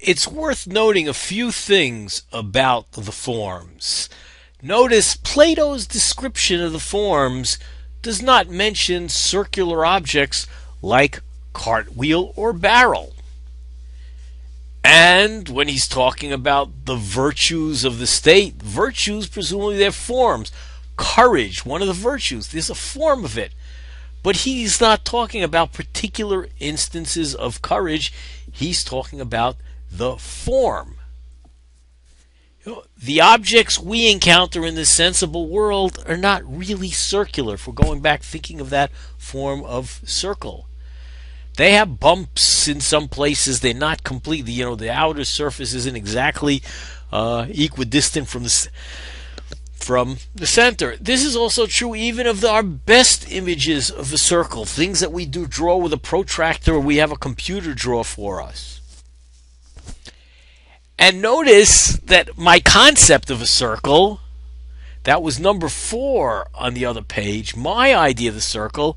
it's worth noting a few things about the forms. Notice Plato's description of the forms does not mention circular objects like cartwheel or barrel. And when he's talking about the virtues of the state, virtues, presumably they're forms. Courage, one of the virtues, there's a form of it. But he's not talking about particular instances of courage. He's talking about the form. The objects we encounter in the sensible world are not really circular, if we're going back thinking of that form of circle. They have bumps in some places. They're not completely, the outer surface isn't exactly equidistant from the center. This is also true even of our best images of the circle, things that we do draw with a protractor or we have a computer draw for us. And notice that my concept of a circle, that was number 4 on the other page, my idea of the circle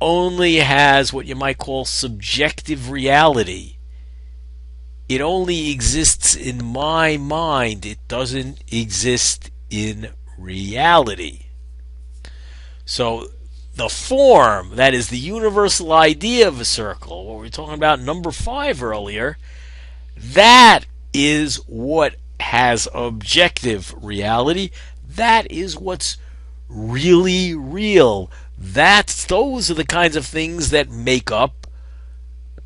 only has what you might call subjective reality. It only exists in my mind. It doesn't exist in reality. So the form, that is the universal idea of a circle, what we were talking about number 5 earlier, that is what has objective reality. That is what's really real. Those are the kinds of things that make up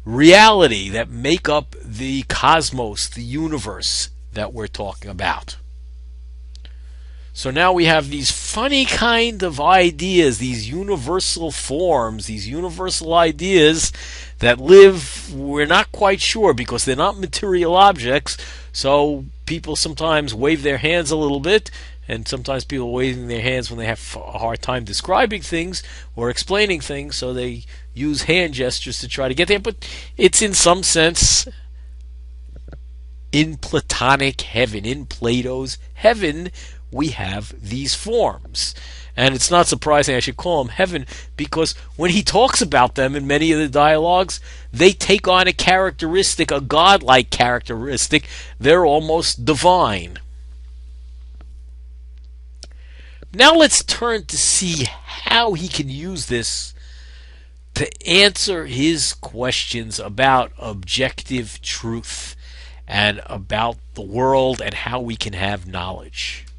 reality, that make up the cosmos, the universe that we're talking about. So now we have these funny kind of ideas, these universal forms, these universal ideas that live, we're not quite sure because they're not material objects, so people sometimes wave their hands a little bit, and sometimes people waving their hands when they have a hard time describing things or explaining things, so they use hand gestures to try to get there. But it's in some sense in Platonic heaven, in Plato's heaven, we have these forms. And it's not surprising I should call them heaven, because when he talks about them in many of the dialogues, they take on a characteristic, a godlike characteristic. They're almost divine. Now let's turn to see how he can use this to answer his questions about objective truth and about the world and how we can have knowledge.